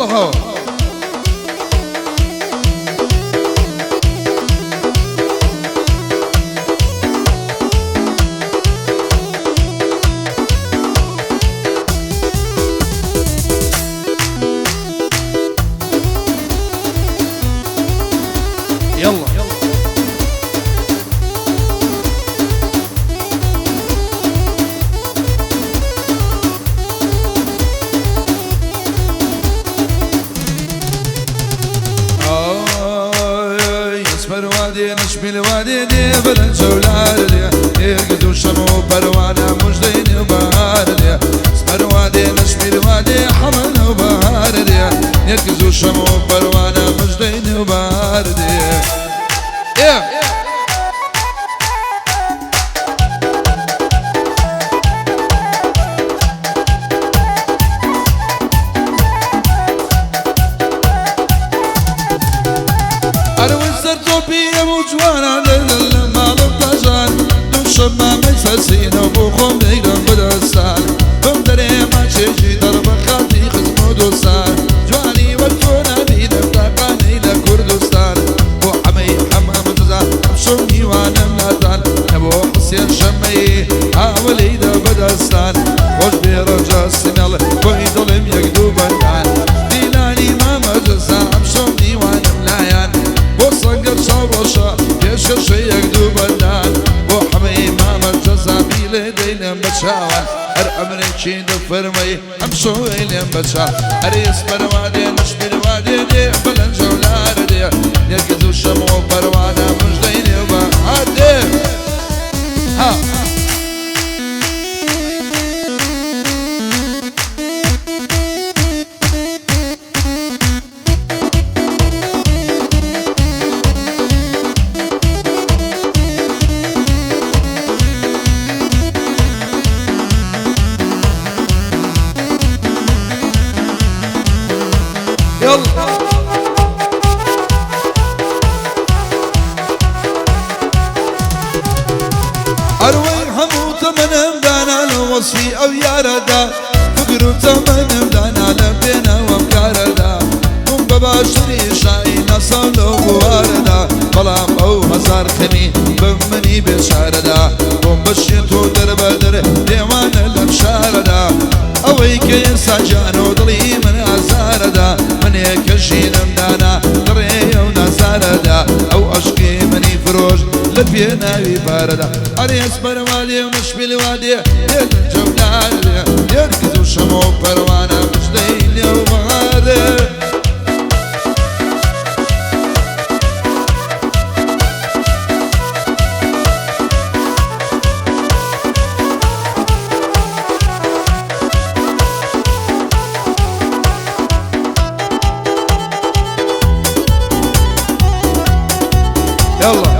يلا هو يلا يسمر وادي نشبي الوادي دي بلد جولار دي يرقدوا شمو بروانا مجدين وبهار دي يسمر وادي نشبي الوادي حمل وبهار دي يرقدوا شمو بروانا مجدين وبهار دي جوانا لما لبتجان دون شما مجفسين وبوخم نقدم بدستان بمدري ما تشيجي درب خاطي خزمو دوستان جواني وقتونا دي دفتاقاني لكردستان بو حمي حمام تزان بشوني وانا ملاتان نبو حسين شمي حاولي دا بدستان خوش بيرجا السنال كوي ظلم يقدو بندان ديلاني ما مجلسان بشوني وانا ملايان بو صنقر شاروشا يشكر يقدو بندان بو حمي ماما الجزابي لدينا بتشاوان هر امريكي دفرمي امشو الين بتشا هر يسمر وادي نشبي الوادي دي بلن جولار دي يركزو شمو بروانا مجدين وبهادي ها أروي حموت من مدانا الوصفي أو ياردا فقروا تمن مدانا لبينا ومكاردا هم بباشري شاينا صلو بواردا بلام أو هزار خني بمني بشاردا هم بشيتو دربدر ديوان الأبشاردا أوي كيسا جانو ضلي من أزاردا من يكشين مدانا دري ونزاردا أو أشكي مني فروج لبينا بباردا أريس بروادي ونشبي الوادي يد الجولار يركزوا شمو بروانا مجدين وبهادي يلا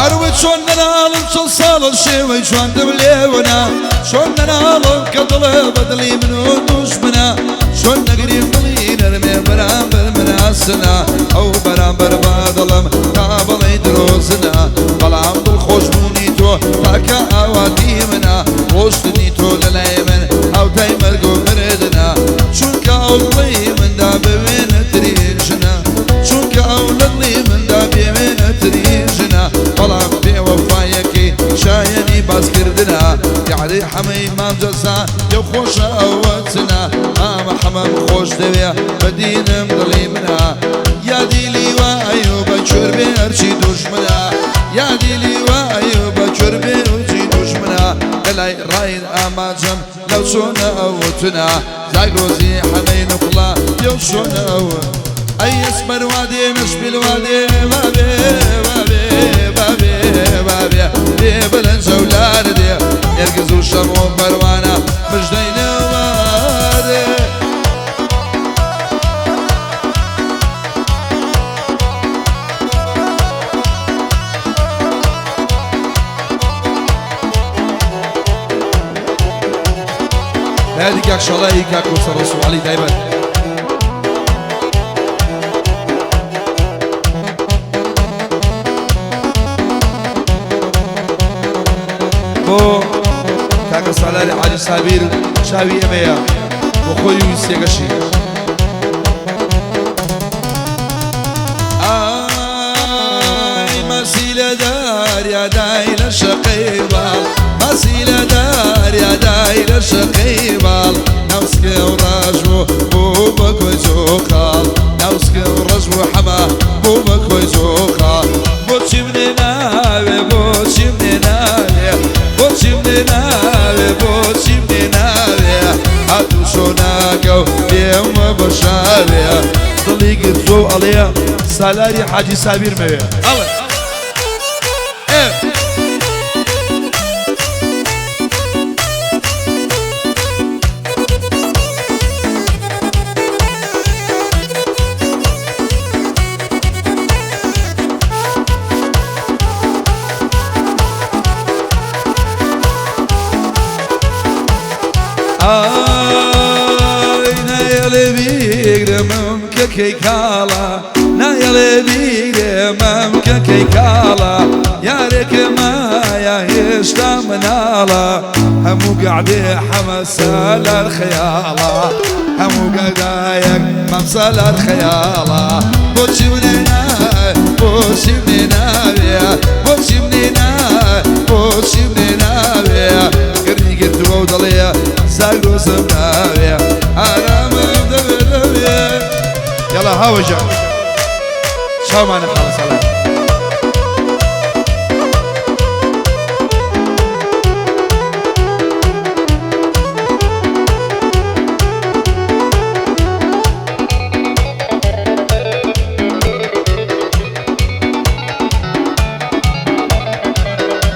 أروي شون ننالم شون صالن شوي شون دبليونا شون ننالم كضل بدلي منو دشمنا شون نقريب بلي نرمي برامبر من عسنا أو برامبر بادلم تابلي دروسنا بلام بالخوش مونيتو تاكا أواتي منا وشتنيتو للايمن أو تايمر قو مردنا شون كاولي من دابوين تريجنا شون كاولي من دابوين تريجنا بلام بي وفايكي شايني باس كردنا يعني حمي مام جسا يو خوش أوتنا مام حمام خوش دويا بدين مضلي منا يا ديلي وأيوب شربي أرشي دشمنا يا ديلي وأيوب شربي أرشي دشمنا كلاي راين أماجم لو شونا أوتنا زاق روزي حمي نقلا يو شونا أوت أي اسمر وادي نشبي الوادي بابي بابي بابي بابي دي بلن جولار دي يركزوا شمو بروانا مجدين وادي هذيك ان شاء الله هيك وصلوا علي دايما سالار حاجی سابیر شاوی امیا و خوی ویسیگشی مسيلة دار يا دايل الشقيبال مسيلة دار يا دايل الشقيبال نوسك ورجو بوبك وزوخال نوسك ورجو حما بوبك وزوخال بوتشي من ناوي بوتشي من ناوي بوتشي من ناوي بوتشي من ناوي هاتو شوناكو يوم بشاوي ضلي قدزو عليا سالاري حاجي سابير موي الله كي كالا نايل بير ممك كي كالا يا ريك ما يا هشتا منالا همو قاعدي حمسال الخيالا همو قاعدايك ممسال الخيالا بوشي منينا بوشي منينا بوشي منينا بوشي منينا قرني قلت وودليا ساقو سمناويا حرام دبلويا يلا هاوجا شو ما نخلص على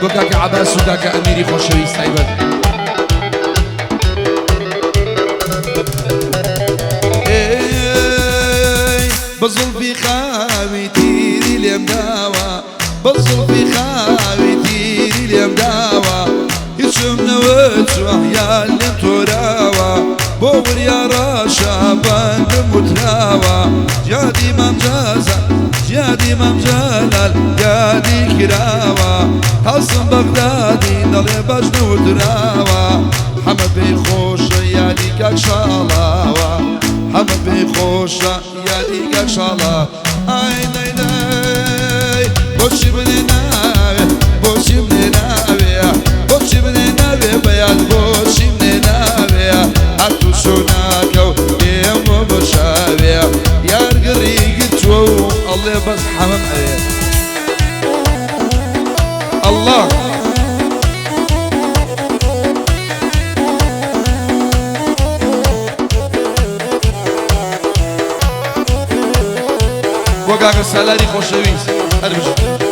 قوكاك عباس وكاك أميري خوشوي سايبت بظلفي خاوي تيري اليم داوا بظلفي خاوي تيري اليم داوا يشمنا وجوه يا اللي تراوا بور يا راشا بند متراوا جادي ممجازة جادي ممجلال جادي كراوا حسن بغدادي نالي بجن وتراوا حمد بيخوش يا ديكك شالاوا حمد بيخوشا يا ديكك شالا اي داي داي بوشي بني ناوي بوشي بني ناوي بوشي بني ناوي بياد بوشي بني ناوي حتو شوناكو يمو بشاوي يا رقريق جو الله بس حمم عليه الله وقاك السالاري خوشويس هذا بجي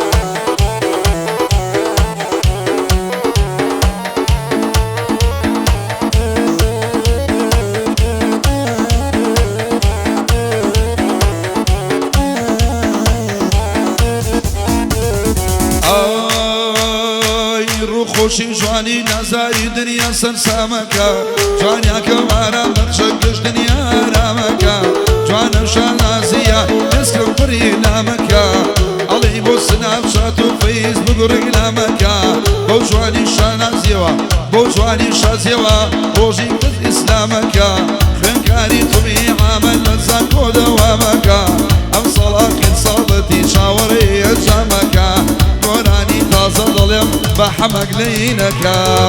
خوشی جوانی نزاری دنیا سرسامکا جوانیا کمارا بخشکش دنیا رامکا جوانا شانازیا نسکم پری لامکا علی بو سنافشات و فیز بگرگ لامکا بو جوانی شانازیوا بو جوانی شازیوا روژی کد اسلامکا خنکاری تومی عمل لزاکو دوامکا ام صلاح صالتی شاوری جامکا دورانی تازه ظلم بحمق لينكا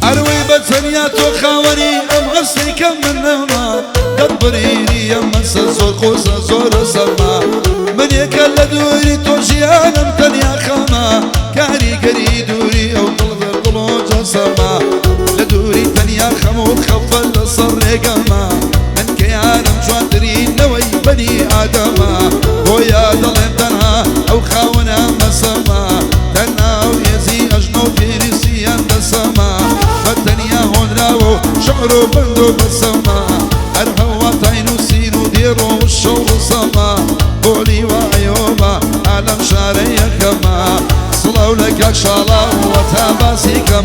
أروي بتنيا تخاوني أم غسي كم من نما دبريني يا مسا زور قوسا زور سما من يكل دوري توجيانا متنيا خما كاري قري دوري أو طلب ضلوج سما لدوري تنيا خمود خفل صر قما من كيانا مجوادرين نوي بني آدما ويا ظلم تنها أو خاونا مسما تنها ويزي أجنو فيريسيا دسما فتنيا هون راو شعرو بندو بسما أرهو وطينو سينو ديرو والشوق سما بولي وعيوبا عالم شاري كما صلوا لك شالا وتابا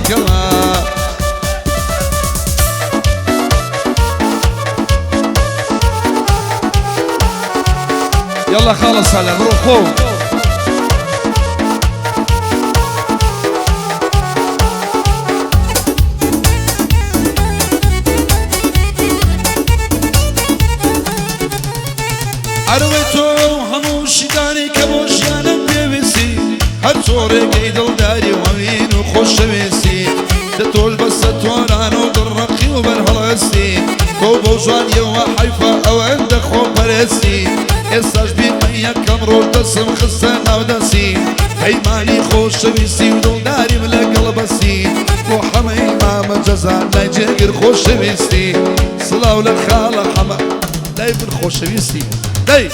كما يلا خلص هلا روحوا عروتو هموش داري كموش يانا بيبسي هالصورة قيد الداري ومين وخش بيسي تتول بس توران ودرقي وبرهلسي كوبو جوان يوا حيفا او عندك خوب برسي اساش بيمية كمرو تسم خسنا ودسي هيماني خوش بيسي ودل داري ملا قلبسي وحمي ما مجزا لا يجير خوش بيسي صلاة للخالة حما لا يبن خوش بيسي داي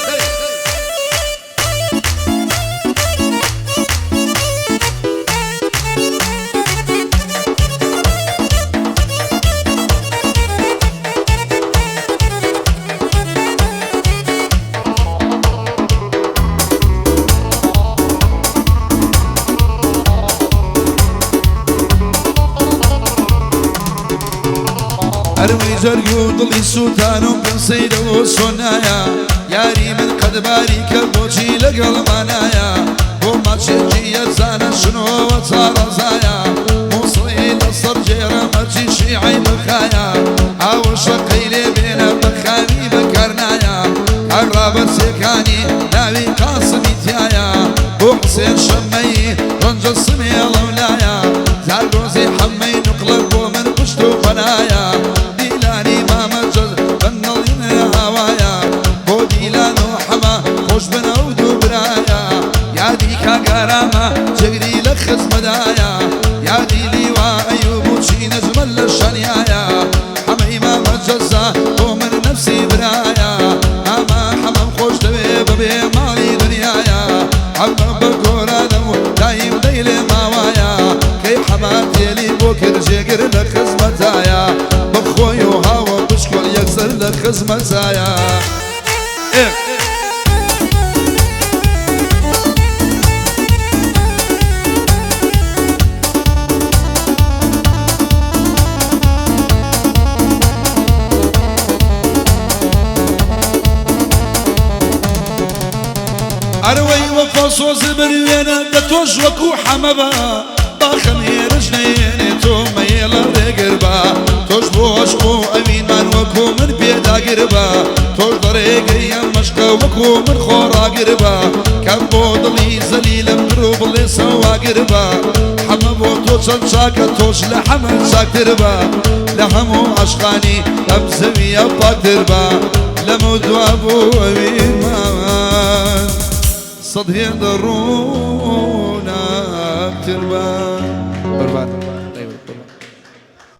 أروي جريو ضلي سوتانو بن سيد وسنايا ياري من قد باري كبوشي لقل منايا وما تشجي يزانا شنو وصار زايا موصلي لصر جيرا مرجي شيعي بخايا او شقيلي بينا بخاني بكرنايا قرب سيكاني ناوي قاسمي تيايا وحسين شمي رنج السمي لولايا زارقوزي حمي نقلب ومن قشتو بنايا جري لخز مدايا يا ديلي وأيوب وشي نجم الشنيايا حمي ما مجزا ومن نفسي برايا أما حمام خوش دبي ببي مالي دنيايا حمام بكورا دمو دايم ديلي ماوايا كي حماتي لي بوكر جيقر لخز مدايا بخوي وهاو بشكل يكسر لخز مدايا أروي وفصوص برينا دتوش وكو حمبا باخمي رجنيني تو ميلا رقربا توش بوشكو أمين من وكو من بيدا قربا توش طريقي مشكا وكو من خورا قربا كبو ضلي زليل مدروب اللي سوا قربا حمبو توش الشاكا توش لحمل شاك تربا لحمو عشقاني أبزمي أباك تربا لمود وابو أمين مان صدق يضرونا بتربان